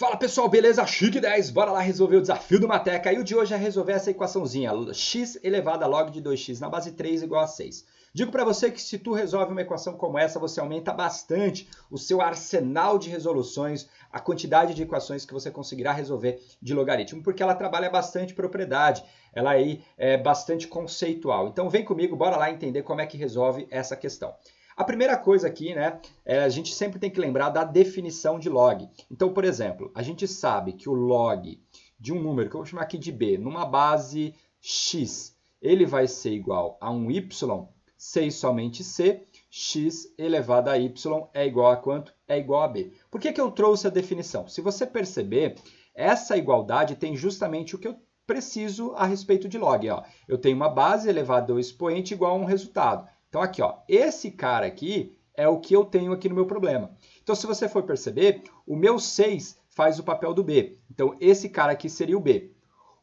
Fala pessoal, beleza? Chique 10, bora lá resolver o desafio do Mateca. E o de hoje é resolver essa equaçãozinha, x elevado a log de 2x na base 3 igual a 6. Digo para você que se tu resolve uma equação como essa, você aumenta bastante o seu arsenal de resoluções, a quantidade de equações que você conseguirá resolver de logaritmo, porque ela trabalha bastante propriedade, ela aí é bastante conceitual. Então vem comigo, bora lá entender como é que resolve essa questão. A primeira coisa aqui, né, a gente sempre tem que lembrar da definição de log. Então, por exemplo, a gente sabe que o log de um número, que eu vou chamar aqui de b, numa base x, ele vai ser igual a um y, c e somente c, x elevado a y é igual a quanto? É igual a b. Por que eu trouxe a definição? Se você perceber, essa igualdade tem justamente o que eu preciso a respeito de log. Ó. Eu tenho uma base elevada ao expoente igual a um resultado. Então, aqui, ó, esse cara aqui é o que eu tenho aqui no meu problema. Então, se você for perceber, o meu 6 faz o papel do B. Então, esse cara aqui seria o B.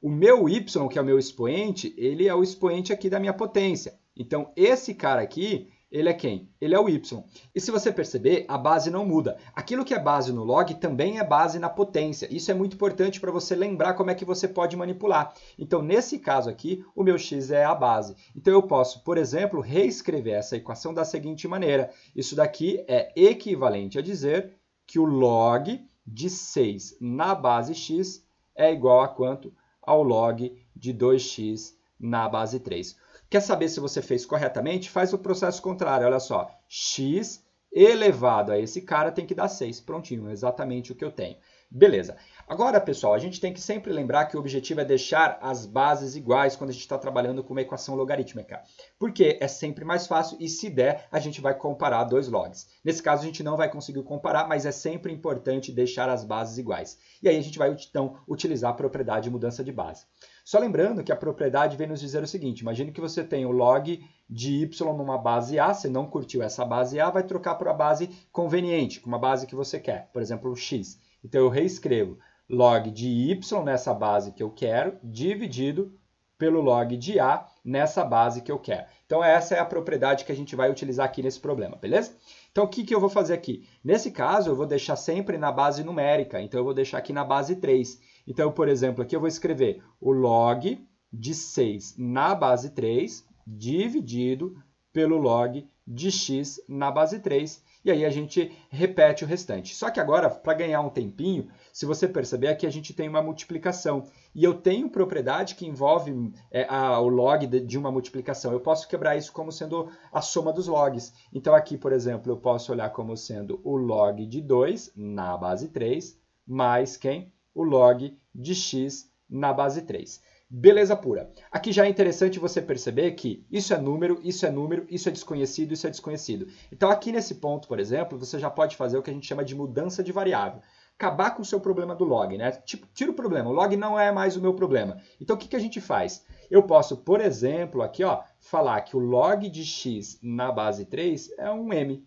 O meu y, que é o meu expoente, ele é o expoente aqui da minha potência. Então, esse cara aqui, ele é quem? Ele é o y. E se você perceber, a base não muda. Aquilo que é base no log também é base na potência. Isso é muito importante para você lembrar como é que você pode manipular. Então, nesse caso aqui, o meu x é a base. Então, eu posso, por exemplo, reescrever essa equação da seguinte maneira. Isso daqui é equivalente a dizer que o log de 6 na base x é igual a quanto? Ao log de 2x na base 3. Quer saber se você fez corretamente? Faz o processo contrário. Olha só, x elevado a esse cara tem que dar 6. Prontinho, exatamente o que eu tenho. Beleza. Agora, pessoal, a gente tem que sempre lembrar que o objetivo é deixar as bases iguais quando a gente está trabalhando com uma equação logarítmica. Porque é sempre mais fácil e, se der, a gente vai comparar dois logs. Nesse caso, a gente não vai conseguir comparar, mas é sempre importante deixar as bases iguais. E aí a gente vai, então, utilizar a propriedade de mudança de base. Só lembrando que a propriedade vem nos dizer o seguinte, imagine que você tem o log de y numa base A, você não curtiu essa base A, vai trocar para a base conveniente, com uma base que você quer, por exemplo, o x. Então eu reescrevo log de y nessa base que eu quero, dividido pelo log de A nessa base que eu quero. Então essa é a propriedade que a gente vai utilizar aqui nesse problema, beleza? Então o que eu vou fazer aqui? Nesse caso eu vou deixar sempre na base numérica, então eu vou deixar aqui na base 3. Então, por exemplo, aqui eu vou escrever o log de 6 na base 3 dividido pelo log de x na base 3. E aí a gente repete o restante. Só que agora, para ganhar um tempinho, se você perceber, aqui a gente tem uma multiplicação. E eu tenho propriedade que envolve o log de uma multiplicação. Eu posso quebrar isso como sendo a soma dos logs. Então aqui, por exemplo, eu posso olhar como sendo o log de 2 na base 3, mais quem? O log de x na base 3. Beleza pura. Aqui já é interessante você perceber que isso é número, isso é número, isso é desconhecido, isso é desconhecido. Então aqui nesse ponto, por exemplo, você já pode fazer o que a gente chama de mudança de variável. Acabar com o seu problema do log, né? Tipo, tira o problema, o log não é mais o meu problema. Então o que a gente faz? Eu posso, por exemplo, aqui ó, falar que o log de x na base 3 é um m.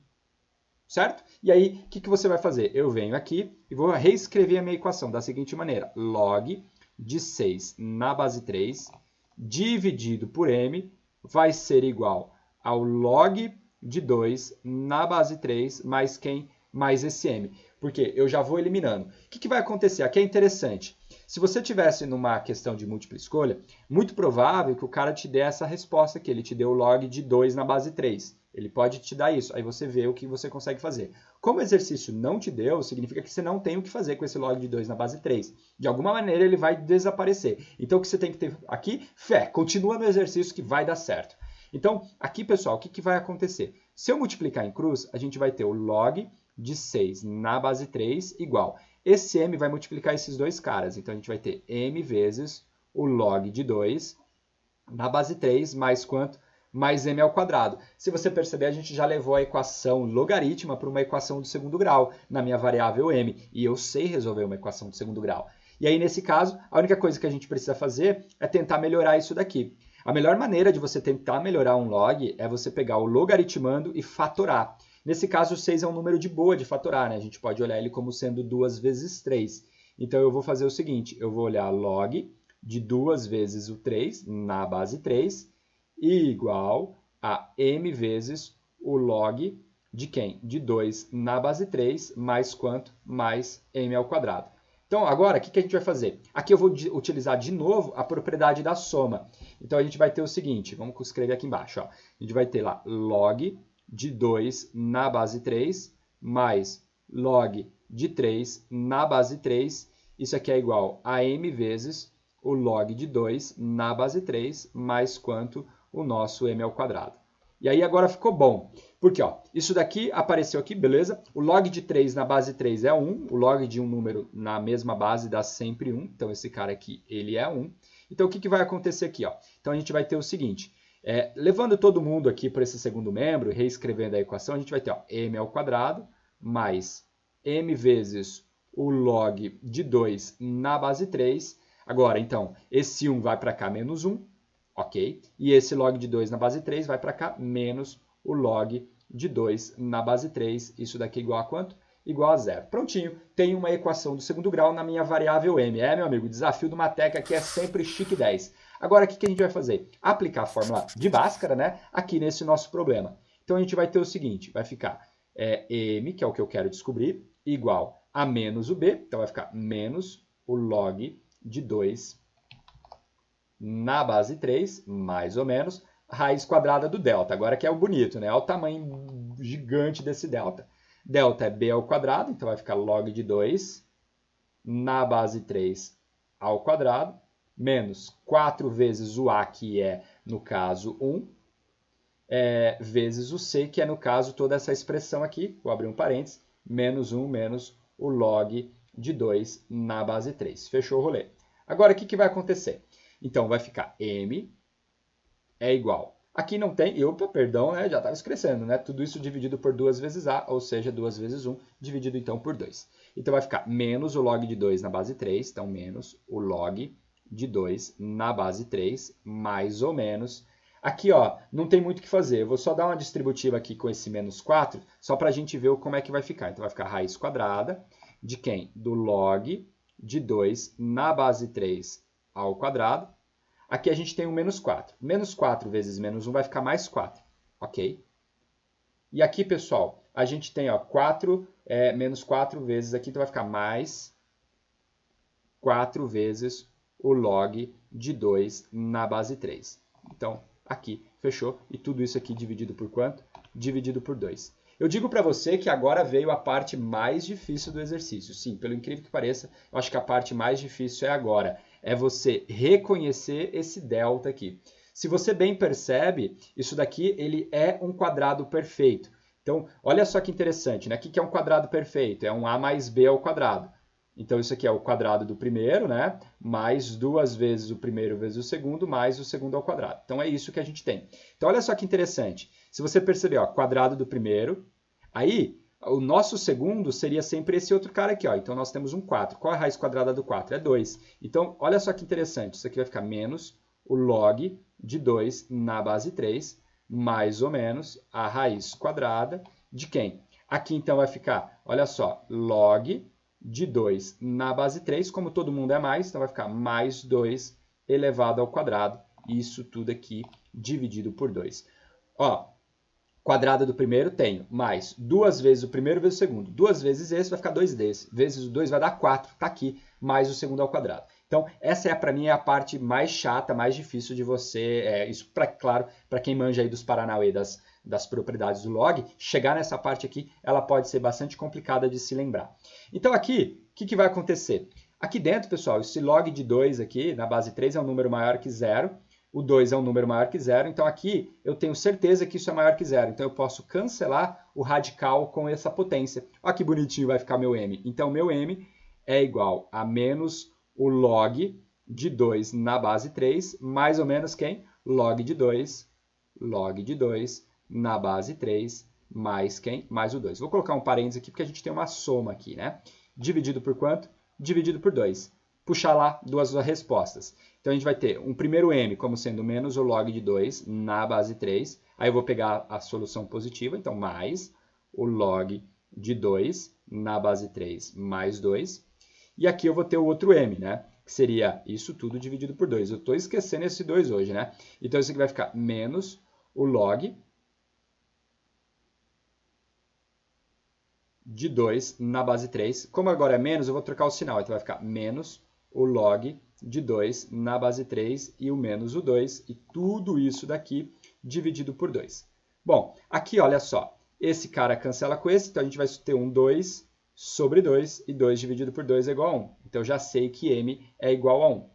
Certo? E aí, o que você vai fazer? Eu venho aqui e vou reescrever a minha equação da seguinte maneira. Log de 6 na base 3 dividido por m vai ser igual ao log de 2 na base 3 mais quem? Mais esse m. Porque eu já vou eliminando. O que vai acontecer? Aqui é interessante. Se você tivesse numa questão de múltipla escolha, muito provável que o cara te dê essa resposta aqui. Ele te deu o log de 2 na base 3. Ele pode te dar isso, aí você vê o que você consegue fazer. Como o exercício não te deu, significa que você não tem o que fazer com esse log de 2 na base 3. De alguma maneira ele vai desaparecer. Então o que você tem que ter aqui? Fé, continua no exercício que vai dar certo. Então aqui, pessoal, o que vai acontecer? Se eu multiplicar em cruz, a gente vai ter o log de 6 na base 3 igual. Esse m vai multiplicar esses dois caras, então a gente vai ter m vezes o log de 2 na base 3 mais quanto? Mais m ao quadrado. Se você perceber, a gente já levou a equação logarítmica para uma equação de segundo grau, na minha variável m, e eu sei resolver uma equação de segundo grau. E aí, nesse caso, a única coisa que a gente precisa fazer é tentar melhorar isso daqui. A melhor maneira de você tentar melhorar um log é você pegar o logaritmando e fatorar. Nesse caso, o 6 é um número de boa de fatorar, né? A gente pode olhar ele como sendo 2 vezes 3. Então, eu vou fazer o seguinte, eu vou olhar log de 2 vezes o 3 na base 3, igual a m vezes o log de quem? De 2 na base 3, mais quanto? Mais m ao quadrado. Então, agora, o que a gente vai fazer? Aqui eu vou utilizar de novo a propriedade da soma. Então, a gente vai ter o seguinte, vamos escrever aqui embaixo. Ó. A gente vai ter lá log de 2 na base 3 mais log de 3 na base 3. Isso aqui é igual a m vezes o log de 2 na base 3 mais quanto o nosso m ao quadrado. E aí agora ficou bom. Porque ó, isso daqui apareceu aqui, beleza? O log de 3 na base 3 é 1. O log de um número na mesma base dá sempre 1. Então esse cara aqui, ele é 1. Então o que vai acontecer aqui? Ó? Então a gente vai ter o seguinte. Levando todo mundo aqui para esse segundo membro, reescrevendo a equação, a gente vai ter ó, m ao quadrado mais m vezes o log de 2 na base 3. Agora, então, esse 1 vai para cá menos 1. Ok? E esse log de 2 na base 3 vai para cá, menos o log de 2 na base 3. Isso daqui é igual a quanto? Igual a zero. Prontinho, tem uma equação do segundo grau na minha variável m. Meu amigo, o desafio do Mateca aqui é sempre chique 10. Agora, o que a gente vai fazer? Aplicar a fórmula de Bhaskara, né? Aqui nesse nosso problema. Então, a gente vai ter o seguinte, vai ficar m, que é o que eu quero descobrir, igual a menos o b. Então, vai ficar menos o log de 2 na base 3, mais ou menos, raiz quadrada do delta. Agora que é o bonito, né? Olha o tamanho gigante desse delta. Delta é b ao quadrado, então vai ficar log de 2 na base 3 ao quadrado, menos 4 vezes o a, que é, no caso, 1, vezes o c, que é, no caso, toda essa expressão aqui, vou abrir um parênteses, menos 1 menos o log de 2 na base 3. Fechou o rolê. Agora, o que vai acontecer? Então, vai ficar m é igual. Aqui não tem, opa, perdão, né, já estava escrevendo, né? Tudo isso dividido por 2 vezes a, ou seja, 2 vezes 1, dividido então por 2. Então, vai ficar menos o log de 2 na base 3, então menos o log de 2 na base 3, mais ou menos. Aqui, ó, não tem muito o que fazer, eu vou só dar uma distributiva aqui com esse menos 4, só para a gente ver como é que vai ficar. Então, vai ficar raiz quadrada de quem? Do log de 2 na base 3 ao quadrado. Aqui a gente tem o menos 4. Menos 4 vezes menos 1 vai ficar mais 4. Ok? E aqui, pessoal, a gente tem ó, menos 4 vezes aqui, então vai ficar mais 4 vezes o log de 2 na base 3. Então, aqui, fechou. E tudo isso aqui dividido por quanto? Dividido por 2. Eu digo para você que agora veio a parte mais difícil do exercício. Sim, pelo incrível que pareça, eu acho que a parte mais difícil é agora. É você reconhecer esse delta aqui. Se você bem percebe, isso daqui ele é um quadrado perfeito. Então, olha só que interessante, né? O que é um quadrado perfeito? É um a mais b ao quadrado. Então, isso aqui é o quadrado do primeiro, né? Mais 2 vezes o primeiro vezes o segundo, mais o segundo ao quadrado. Então, é isso que a gente tem. Então, olha só que interessante. Se você perceber, ó, quadrado do primeiro, aí o nosso segundo seria sempre esse outro cara aqui. Ó. Então, nós temos um 4. Qual é a raiz quadrada do 4? É 2. Então, olha só que interessante. Isso aqui vai ficar menos o log de 2 na base 3, mais ou menos a raiz quadrada de quem? Aqui, então, vai ficar, olha só, log de 2 na base 3, como todo mundo é mais, então vai ficar mais 2 elevado ao quadrado. Isso tudo aqui dividido por 2. Ó, quadrado do primeiro tenho mais 2 vezes o primeiro vezes o segundo. 2 vezes esse vai ficar 2 desse. Vezes o 2 vai dar 4, tá aqui, mais o segundo ao quadrado. Então, essa para mim é a parte mais chata, mais difícil de você, isso claro, para quem manja aí dos Paranauê das propriedades do log, chegar nessa parte aqui, ela pode ser bastante complicada de se lembrar. Então aqui, o que vai acontecer? Aqui dentro, pessoal, esse log de 2 aqui, na base 3, é um número maior que 0. O 2 é um número maior que 0, então aqui eu tenho certeza que isso é maior que 0. Então eu posso cancelar o radical com essa potência. Olha que bonitinho vai ficar meu m. Então meu m é igual a menos o log de 2 na base 3, mais ou menos quem? Log de 2 na base 3, mais quem? Mais o 2. Vou colocar um parênteses aqui porque a gente tem uma soma aqui, né? Dividido por quanto? Dividido por 2. Puxar lá duas respostas. Então, a gente vai ter um primeiro m como sendo menos o log de 2 na base 3. Aí eu vou pegar a solução positiva, então mais o log de 2 na base 3 mais 2. E aqui eu vou ter o outro m, né? Que seria isso tudo dividido por 2. Eu estou esquecendo esse 2 hoje, né? Então, isso aqui vai ficar menos o log de 2 na base 3. Como agora é menos, eu vou trocar o sinal. Então vai ficar menos o log de 2 na base 3 e o menos o 2. E tudo isso daqui dividido por 2. Bom, aqui olha só. Esse cara cancela com esse, então a gente vai ter um 2 sobre 2. E 2 dividido por 2 é igual a 1. Então eu já sei que m é igual a 1.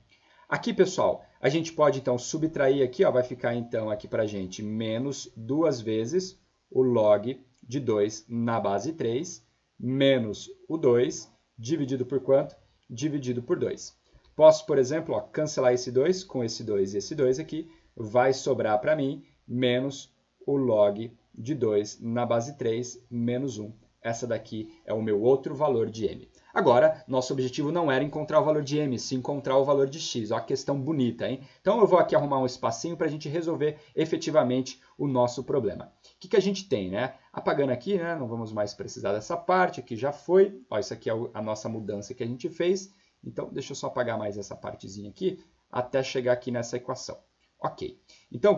Aqui, pessoal, a gente pode então subtrair aqui, ó, vai ficar então aqui para a gente menos 2 vezes o log de 2 na base 3, menos o 2, dividido por quanto? Dividido por 2. Posso, por exemplo, ó, cancelar esse 2 com esse 2 e esse 2 aqui, vai sobrar para mim menos o log de 2 na base 3, menos 1. Essa daqui é o meu outro valor de m. Agora, nosso objetivo não era encontrar o valor de m, sim encontrar o valor de x. Olha que questão bonita, hein? Então eu vou aqui arrumar um espacinho para a gente resolver efetivamente o nosso problema. O que a gente tem, né? Apagando aqui, né? Não vamos mais precisar dessa parte, aqui já foi. Ó, isso aqui é a nossa mudança que a gente fez. Então, deixa eu só apagar mais essa partezinha aqui, até chegar aqui nessa equação. Ok. Então,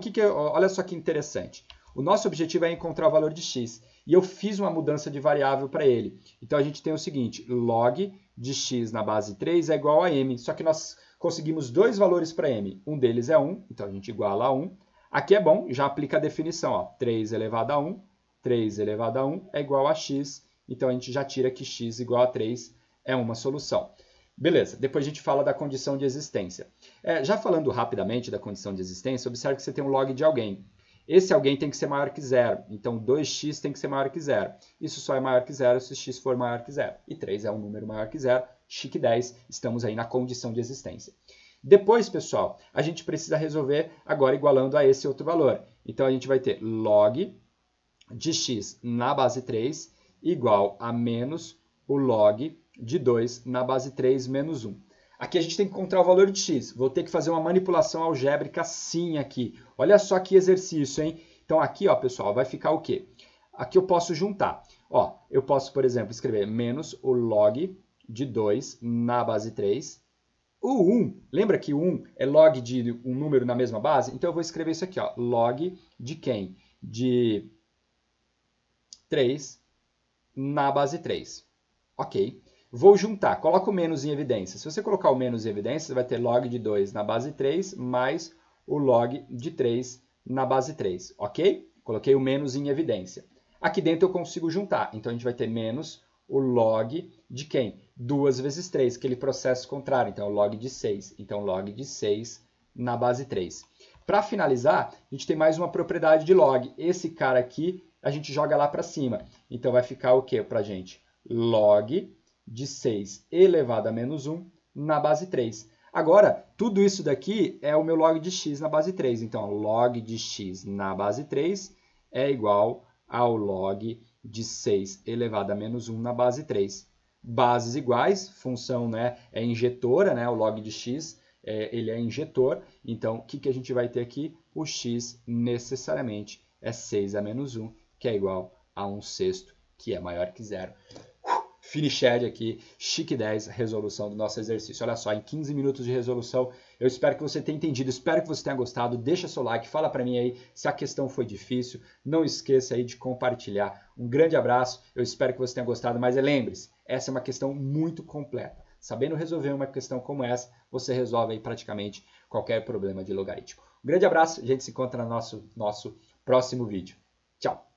olha só que interessante. O nosso objetivo é encontrar o valor de x. E eu fiz uma mudança de variável para ele. Então, a gente tem o seguinte, log de x na base 3 é igual a m. Só que nós conseguimos dois valores para m. Um deles é 1, então a gente iguala a 1. Aqui é bom, já aplica a definição. Ó, 3 elevado a 1, 3 elevado a 1 é igual a x. Então, a gente já tira que x igual a 3 é uma solução. Beleza, depois a gente fala da condição de existência. Já falando rapidamente da condição de existência, observe que você tem um log de alguém. Esse alguém tem que ser maior que zero. Então, 2x tem que ser maior que zero. Isso só é maior que zero se x for maior que zero. E 3 é um número maior que zero. Chique 10, estamos aí na condição de existência. Depois, pessoal, a gente precisa resolver agora igualando a esse outro valor. Então, a gente vai ter log de x na base 3 igual a menos o log de 2 na base 3 menos 1. Aqui a gente tem que encontrar o valor de x. Vou ter que fazer uma manipulação algébrica sim aqui. Olha só que exercício, hein? Então aqui, ó, pessoal, vai ficar o quê? Aqui eu posso juntar. Ó, eu posso, por exemplo, escrever menos o log de 2 na base 3. O 1, lembra que o 1 é log de um número na mesma base? Então eu vou escrever isso aqui, ó. Log de quem? De 3 na base 3. Ok. Vou juntar, coloca o menos em evidência. Se você colocar o menos em evidência, você vai ter log de 2 na base 3 mais o log de 3 na base 3, ok? Coloquei o menos em evidência. Aqui dentro eu consigo juntar, então a gente vai ter menos o log de quem? 2 vezes 3, aquele processo contrário, então o log de 6. Então log de 6 na base 3. Para finalizar, a gente tem mais uma propriedade de log. Esse cara aqui a gente joga lá para cima. Então vai ficar o que para a gente? Log de 6 elevado a menos 1 na base 3. Agora, tudo isso daqui é o meu log de x na base 3. Então, log de x na base 3 é igual ao log de 6 elevado a menos 1 na base 3. Bases iguais, função, né, é injetora, né, o log de x ele é injetor. Então, o que a gente vai ter aqui? O x necessariamente é 6 a menos 1, que é igual a 1/6, que é maior que zero. Finished aqui, chique 10, resolução do nosso exercício. Olha só, em 15 minutos de resolução, eu espero que você tenha entendido, espero que você tenha gostado. Deixa seu like, fala para mim aí se a questão foi difícil. Não esqueça aí de compartilhar. Um grande abraço, eu espero que você tenha gostado, mas lembre-se, essa é uma questão muito completa. Sabendo resolver uma questão como essa, você resolve aí praticamente qualquer problema de logaritmo. Um grande abraço, a gente se encontra no nosso próximo vídeo. Tchau!